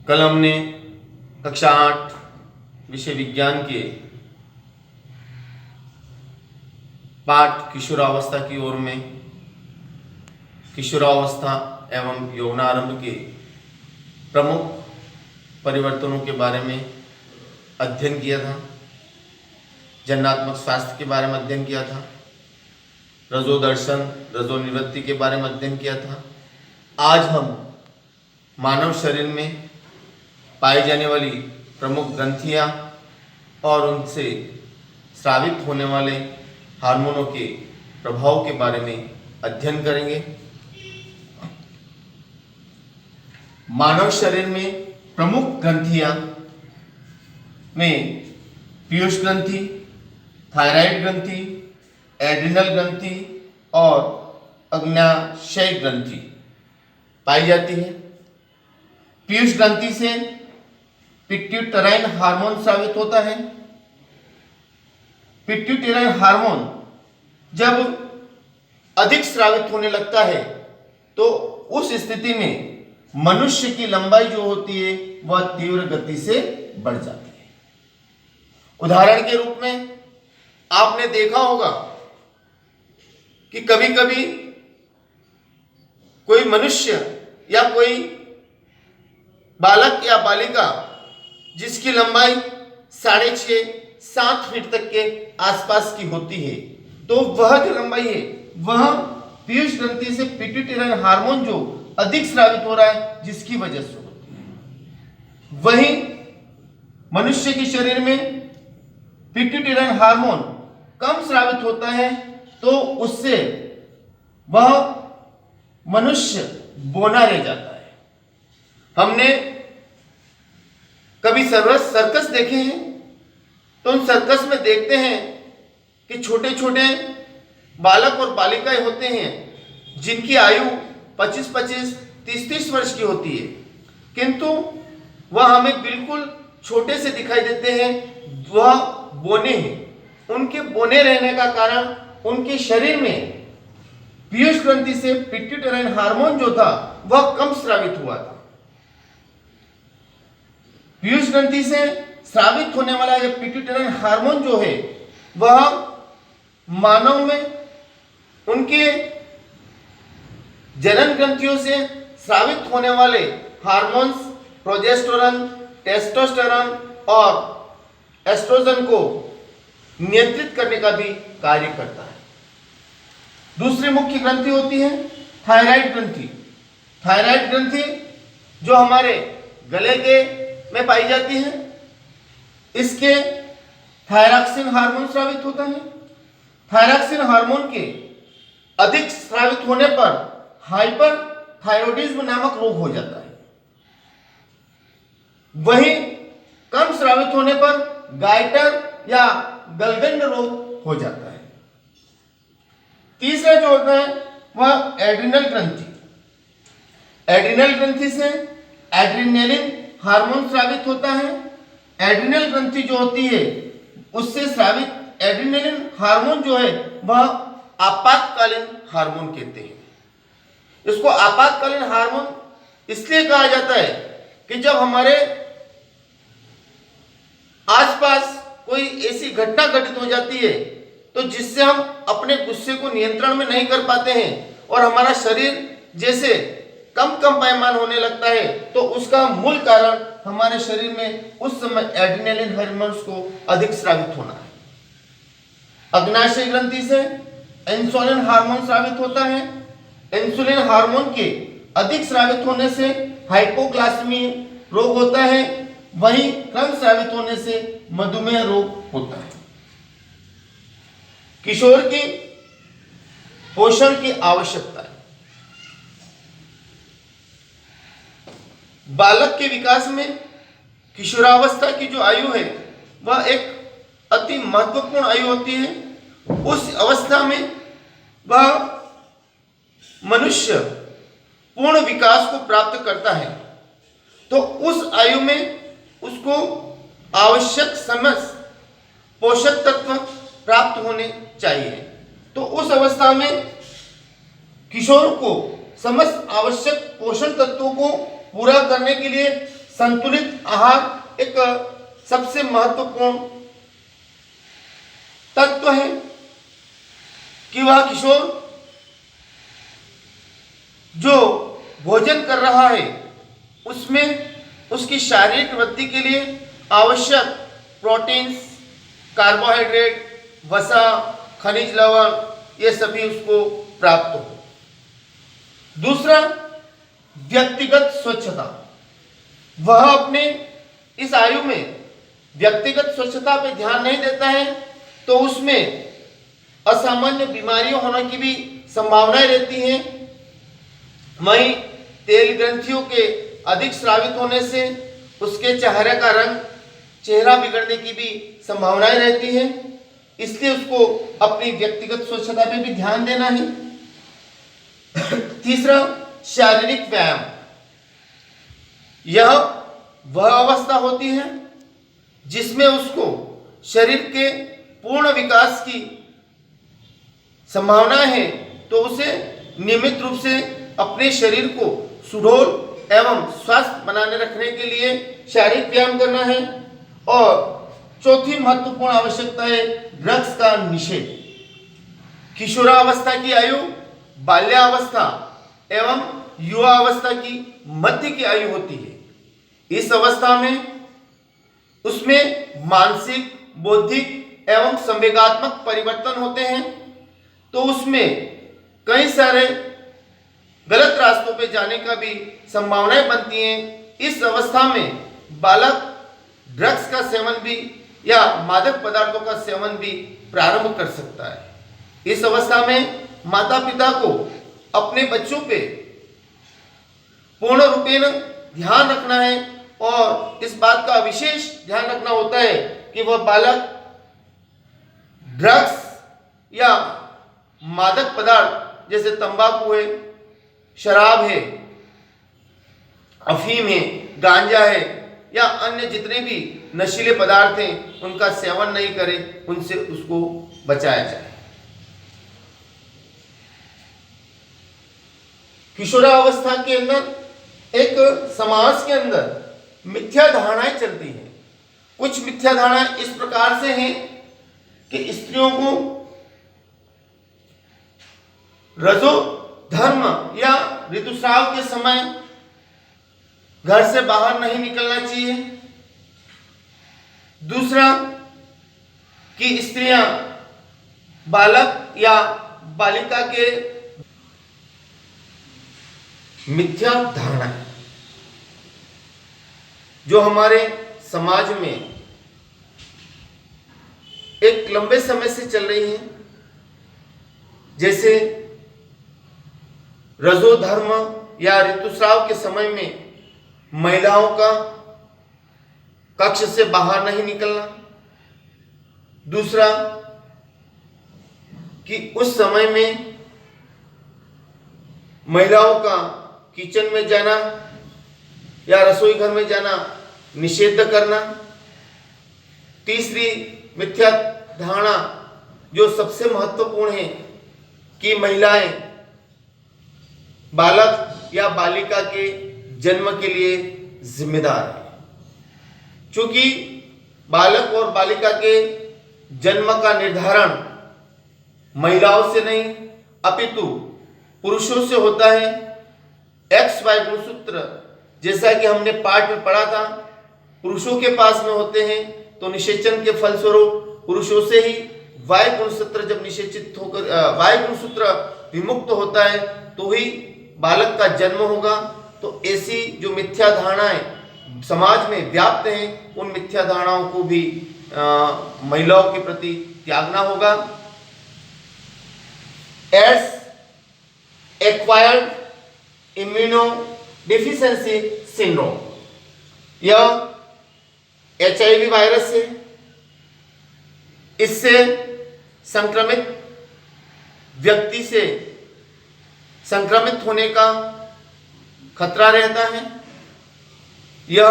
कल हमने कक्षा 8 विषय विज्ञान के पाठ किशोरावस्था की ओर में किशोरावस्था एवं यौनारंभ के प्रमुख परिवर्तनों के बारे में अध्ययन किया था। जननात्मक स्वास्थ्य के बारे में अध्ययन किया था। रजोदर्शन रजोनिवृत्ति के बारे में अध्ययन किया था। आज हम मानव शरीर में पाई जाने वाली प्रमुख ग्रंथियां और उनसे स्रावित होने वाले हार्मोनों के प्रभाव के बारे में अध्ययन करेंगे। मानव शरीर में प्रमुख ग्रंथियां में पीयूष ग्रंथि, थायराइड ग्रंथि, एड्रिनल ग्रंथि और अग्न्याशय ग्रंथि पाई जाती है। पीयूष ग्रंथि से पिट्यूटराइन हार्मोन स्रावित होता है। पिट्यूटराइन हार्मोन जब अधिक स्रावित होने लगता है तो उस स्थिति में मनुष्य की लंबाई जो होती है वह तीव्र गति से बढ़ जाती है। उदाहरण के रूप में आपने देखा होगा कि कभी कभी कोई मनुष्य या कोई बालक या बालिका जिसकी लंबाई 6.5-7 फीट तक के आसपास की होती है, तो वह जो लंबाई है वह पीयूष ग्रंथि से पिट्यूटराइन हार्मोन जो अधिक स्रावित हो रहा है जिसकी वजह से होती है। वहीं मनुष्य के शरीर में पिट्यूटराइन हार्मोन कम स्रावित होता है तो उससे वह मनुष्य बौना रह जाता है। हमने कभी सर्कस देखे हैं तो उन सर्कस में देखते हैं कि छोटे छोटे बालक और बालिकाएं होते हैं जिनकी आयु 25-25, 30-30 वर्ष की होती है, किंतु वह हमें बिल्कुल छोटे से दिखाई देते हैं। वह बौने हैं। उनके बौने रहने का कारण उनके शरीर में पीयूष ग्रंथि से पिट्यूटराइन हार्मोन जो था वह कम स्रावित हुआ था। पीयूष ग्रंथि से स्रावित होने वाला यह पिट्यूटराइन हार्मोन जो है वह मानव में उनके जनन ग्रंथियों से स्रावित होने वाले हार्मोन्स प्रोजेस्टेरोन, टेस्टोस्टेरोन और एस्ट्रोजन को नियंत्रित करने का भी कार्य करता है। दूसरी मुख्य ग्रंथि होती है थायराइड ग्रंथि। थायराइड ग्रंथि जो हमारे गले के में पाई जाती है, इसके थायरॉक्सिन हार्मोन स्रावित होता है। थायरॉक्सिन हार्मोन के अधिक स्रावित होने पर हाइपरथायरॉयडिज्म नामक रोग हो जाता है। वहीं कम स्रावित होने पर गाइटर या गलगंड रोग हो जाता है। तीसरा जो होता है वह एड्रिनल ग्रंथि। एड्रिनल ग्रंथि से एड्रेनालिन हार्मोन स्रावित होता है। एड्रिनल ग्रंथि जो होती है उससे स्रावित एड्रेनालिन हार्मोन जो है वह आपातकालीन हार्मोन कहते हैं। इसको आपातकालीन हार्मोन इसलिए कहा जाता है कि जब हमारे आसपास कोई ऐसी घटना घटित हो जाती है तो जिससे हम अपने गुस्से को नियंत्रण में नहीं कर पाते हैं और हमारा शरीर जैसे कम कंपायमान होने लगता है, तो उसका मूल कारण हमारे शरीर में उस समय एड्रेनालिन हार्मोन्स को अधिक स्रावित होना है। अग्न्याशय ग्रंथि से इंसुलिन हार्मोन स्रावित होता है। इंसुलिन हार्मोन के अधिक स्रावित होने से हाइपोग्लाइसेमिया रोग होता है। वहीं कम स्रावित होने से मधुमेह रोग होता है। किशोर की पोषण की आवश्यकता है। बालक के विकास में किशोरावस्था की जो आयु है वह एक अति महत्वपूर्ण आयु होती है। उस अवस्था में वह मनुष्य पूर्ण विकास को प्राप्त करता है, तो उस आयु में उसको आवश्यक समस्त पोषक तत्व प्राप्त होने चाहिए। तो उस अवस्था में किशोर को समस्त आवश्यक पोषण तत्वों को पूरा करने के लिए संतुलित आहार एक सबसे महत्वपूर्ण तत्व है कि वह किशोर जो भोजन कर रहा है उसमें उसकी शारीरिक वृद्धि के लिए आवश्यक प्रोटीन्स, कार्बोहाइड्रेट, वसा, खनिज लवण ये सभी उसको प्राप्त हो। दूसरा, व्यक्तिगत स्वच्छता। वह अपने इस आयु में व्यक्तिगत स्वच्छता पे ध्यान नहीं देता है तो उसमें असामान्य बीमारियों होने की भी संभावनाएं रहती हैं। वहीं तेल ग्रंथियों के अधिक स्रावित होने से उसके चेहरे का रंग, चेहरा बिगड़ने की भी संभावनाएं रहती हैं। इसलिए उसको अपनी व्यक्तिगत स्वच्छता पे भी ध्यान देना है। तीसरा, शारीरिक व्यायाम। यह वह अवस्था होती है जिसमें उसको शरीर के पूर्ण विकास की संभावना है, तो उसे नियमित रूप से अपने शरीर को सुडौल एवं स्वस्थ बनाने रखने के लिए शारीरिक व्यायाम करना है। और चौथी महत्वपूर्ण आवश्यकता है ड्रग्स का निषेध। किशोरावस्था की आयु बाल्यावस्था एवं युवा अवस्था की मध्य की आयु होती है। इस अवस्था में उसमें मानसिक, बौद्धिक एवं संवेगात्मक परिवर्तन होते हैं, तो उसमें कई सारे गलत रास्तों पे जाने का भी संभावनाएं बनती हैं। इस अवस्था में बालक ड्रग्स का सेवन भी या मादक पदार्थों का सेवन भी प्रारंभ कर सकता है। इस अवस्था में माता पिता को अपने बच्चों पे पूर्ण रूपेण ध्यान रखना है और इस बात का विशेष ध्यान रखना होता है कि वह बालक ड्रग्स या मादक पदार्थ जैसे तंबाकू है, शराब है, अफीम है, गांजा है या अन्य जितने भी नशीले पदार्थ हैं उनका सेवन नहीं करे, उनसे उसको बचाया जाए। किशोरावस्था के अंदर एक समाज के अंदर मिथ्या धारणाएं चलती हैं। कुछ मिथ्या धारणाएं इस प्रकार से हैं कि स्त्रियों को रजो धर्म या ऋतुस्राव के समय घर से बाहर नहीं निकलना चाहिए। दूसरा, कि स्त्रियां बालक या बालिका के मिथ्या धारणा जो हमारे समाज में एक लंबे समय से चल रही है, जैसे रजो धर्म या ऋतुस्राव के समय में महिलाओं का कक्ष से बाहर नहीं निकलना। दूसरा, कि उस समय में महिलाओं का किचन में जाना या रसोई घर में जाना निषेध करना। तीसरी मिथ्या धारणा जो सबसे महत्वपूर्ण है कि महिलाएं बालक या बालिका के जन्म के लिए जिम्मेदार है। चूंकि बालक और बालिका के जन्म का निर्धारण महिलाओं से नहीं अपितु पुरुषों से होता है। XY गुणसूत्र जैसा कि हमने पाठ में पढ़ा था, पुरुषों के पास में होते हैं, तो निषेचन के फलस्वरूप पुरुषों से ही Y गुणसूत्र जब निषेचित होकर Y गुणसूत्र विमुक्त होता है तो ही बालक का जन्म होगा। तो ऐसी जो मिथ्या धारणाएं समाज में व्याप्त हैं, उन मिथ्या धारणाओं को भी महिलाओं के प्रति त्यागना होगा। AIDS, acquired immuno deficiency syndrome, यह HIV वायरस है। इससे संक्रमित व्यक्ति से संक्रमित होने का खतरा रहता है। यह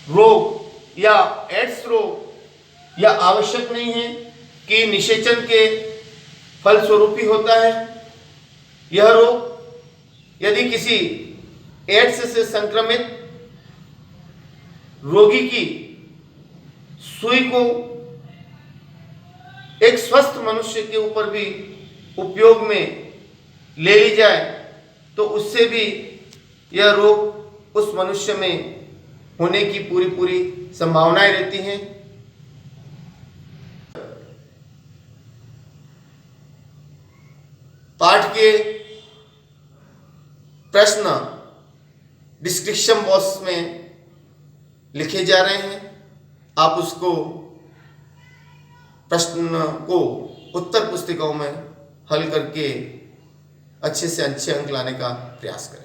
रोग या एड्स रोग यह आवश्यक नहीं है कि निषेचन के फलस्वरूप ही होता है। यह रोग यदि किसी एड्स से संक्रमित रोगी की सुई को एक स्वस्थ मनुष्य के ऊपर भी उपयोग में ले ली जाए तो उससे भी यह रोग उस मनुष्य में होने की पूरी पूरी संभावनाएं रहती हैं। पाठ के प्रश्न डिस्क्रिप्शन बॉक्स में लिखे जा रहे हैं, आप उसको प्रश्न को उत्तर पुस्तिकाओं में हल करके अच्छे से अच्छे अंक लाने का प्रयास करें।